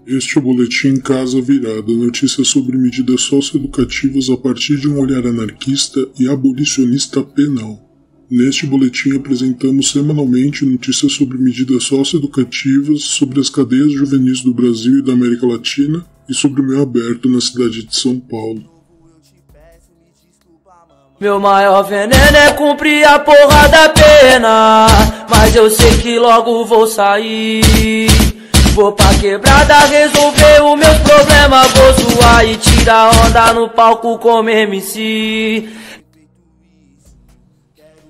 Este é o Boletim Casa Virada, notícias sobre medidas socioeducativas a partir de um olhar anarquista e abolicionista penal. Neste boletim apresentamos semanalmente notícias sobre medidas socioeducativas, sobre as cadeias juvenis do Brasil e da América Latina e sobre o meio aberto na cidade de São Paulo. Meu maior veneno é cumprir a porra da pena, mas eu sei que logo vou sair. Vou pra quebrada resolver os meus problemas, vou zoar e tirar onda no palco como MC.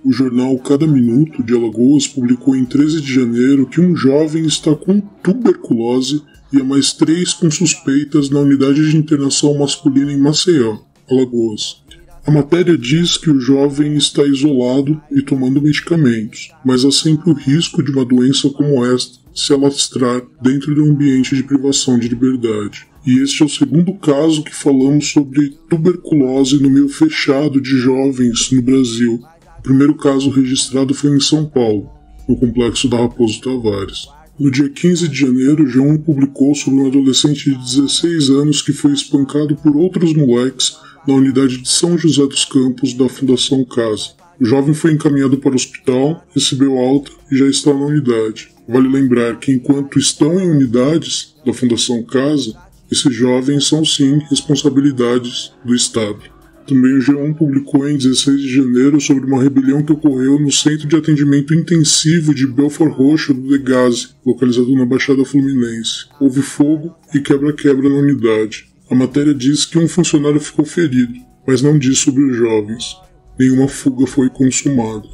O jornal Cada Minuto de Alagoas publicou em 13 de janeiro que um jovem está com tuberculose e há mais 3 com suspeitas na unidade de internação masculina em Maceió, Alagoas. A matéria diz que o jovem está isolado e tomando medicamentos, mas há sempre o risco de uma doença como esta se alastrar dentro de um ambiente de privação de liberdade. E este é o segundo caso que falamos sobre tuberculose no meio fechado de jovens no Brasil. O primeiro caso registrado foi em São Paulo, no complexo da Raposo Tavares. No dia 15 de janeiro, o G1 publicou sobre um adolescente de 16 anos que foi espancado por outros moleques na unidade de São José dos Campos da Fundação Casa. O jovem foi encaminhado para o hospital, recebeu alta e já está na unidade. Vale lembrar que enquanto estão em unidades da Fundação Casa, esses jovens são sim responsabilidades do Estado. Também o G1 publicou em 16 de janeiro sobre uma rebelião que ocorreu no Centro de Atendimento Intensivo de Belford Roxo do Degase, localizado na Baixada Fluminense. Houve fogo e quebra-quebra na unidade. A matéria diz que um funcionário ficou ferido, mas não diz sobre os jovens. Nenhuma fuga foi consumada.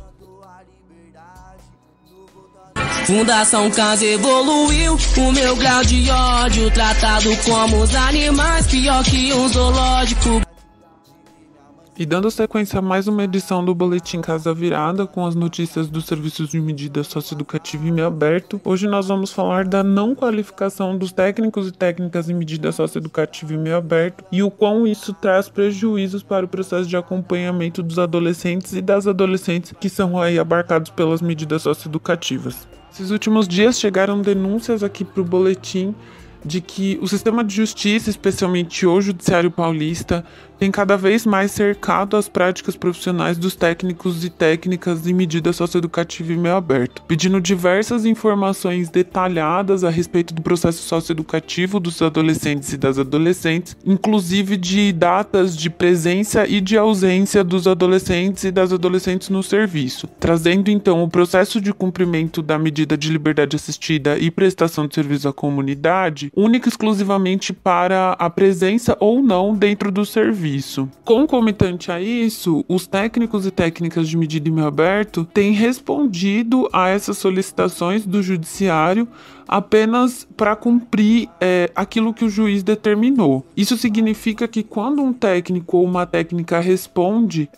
Fundação Casa evoluiu, o meu grau de ódio, tratado como os animais, pior que um zoológico. E dando sequência a mais uma edição do Boletim Casa Virada, com as notícias dos serviços de medida socioeducativa em meio aberto, hoje nós vamos falar da não qualificação dos técnicos e técnicas em medida socioeducativa em meio aberto e o quão isso traz prejuízos para o processo de acompanhamento dos adolescentes e das adolescentes que são aí abarcados pelas medidas socioeducativas. Esses últimos dias chegaram denúncias aqui para o boletim de que o sistema de justiça, especialmente o judiciário paulista, tem cada vez mais cercado as práticas profissionais dos técnicos e técnicas em medida socioeducativa em meio aberto, pedindo diversas informações detalhadas a respeito do processo socioeducativo dos adolescentes e das adolescentes, inclusive de datas de presença e de ausência dos adolescentes e das adolescentes no serviço, trazendo então o processo de cumprimento da medida de liberdade assistida e prestação de serviço à comunidade, única e exclusivamente para a presença ou não dentro do serviço. Concomitante a isso, os técnicos e técnicas de medida em meio aberto têm respondido a essas solicitações do judiciário apenas para cumprir aquilo que o juiz determinou. Isso significa que quando um técnico ou uma técnica responde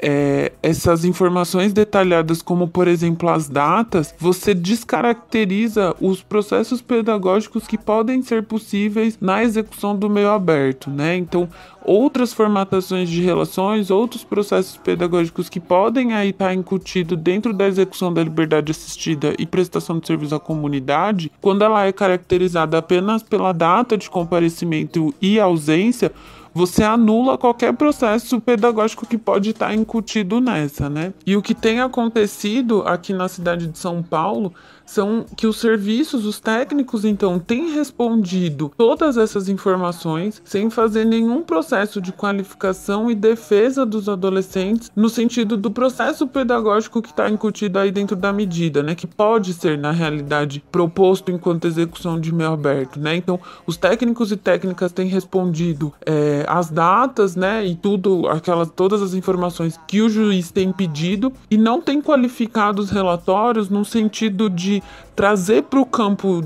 essas informações detalhadas, como por exemplo as datas, você descaracteriza os processos pedagógicos que podem ser possíveis na execução do meio aberto, né? Então, outras formatações de relações, outros processos pedagógicos que podem aí estar incutidos dentro da execução da liberdade assistida e prestação de serviço à comunidade, quando ela é caracterizada apenas pela data de comparecimento e ausência, você anula qualquer processo pedagógico que pode estar incutido nessa, né? E o que tem acontecido aqui na cidade de São Paulo são que os serviços, os técnicos, então, têm respondido todas essas informações sem fazer nenhum processo de qualificação e defesa dos adolescentes no sentido do processo pedagógico que está incutido aí dentro da medida, né? Que pode ser, na realidade, proposto enquanto execução de meio aberto, né? Então, os técnicos e técnicas têm respondido as datas, né? E todas as informações que o juiz tem pedido e não tem qualificado os relatórios no sentido de trazer para o campo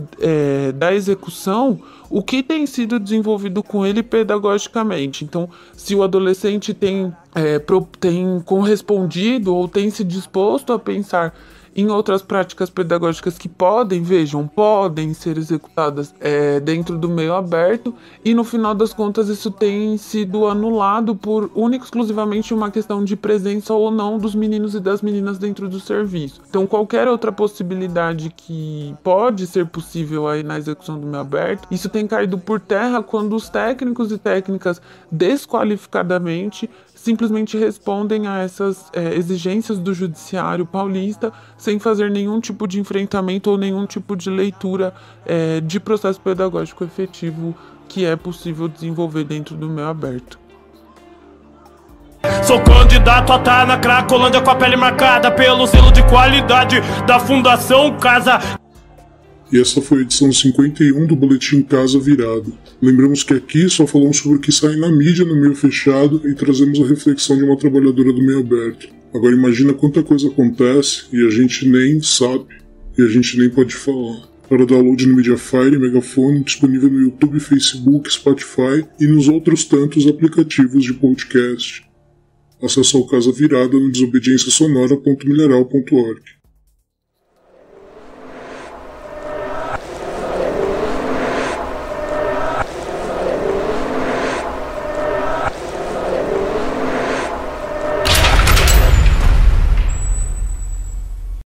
da execução o que tem sido desenvolvido com ele pedagogicamente. Então, se o adolescente tem correspondido ou tem se disposto a pensar em outras práticas pedagógicas que podem ser executadas dentro do meio aberto, e no final das contas isso tem sido anulado por única e exclusivamente uma questão de presença ou não dos meninos e das meninas dentro do serviço. Então qualquer outra possibilidade que pode ser possível aí na execução do meio aberto, isso tem caído por terra quando os técnicos e técnicas desqualificadamente simplesmente respondem a essas exigências do judiciário paulista sem fazer nenhum tipo de enfrentamento ou nenhum tipo de leitura de processo pedagógico efetivo que é possível desenvolver dentro do meio aberto. Sou candidato a estar na Cracolândia com a pele marcada pelo selo de qualidade da Fundação Casa. E essa foi a edição 51 do Boletim Casa Virada. Lembramos que aqui só falamos sobre o que sai na mídia no meio fechado e trazemos a reflexão de uma trabalhadora do meio aberto. Agora imagina quanta coisa acontece e a gente nem sabe, e a gente nem pode falar. Para download no Mediafire e Megafone, disponível no YouTube, Facebook, Spotify e nos outros tantos aplicativos de podcast. Acesse ao Casa Virada no desobediênciasonora.mineral.org.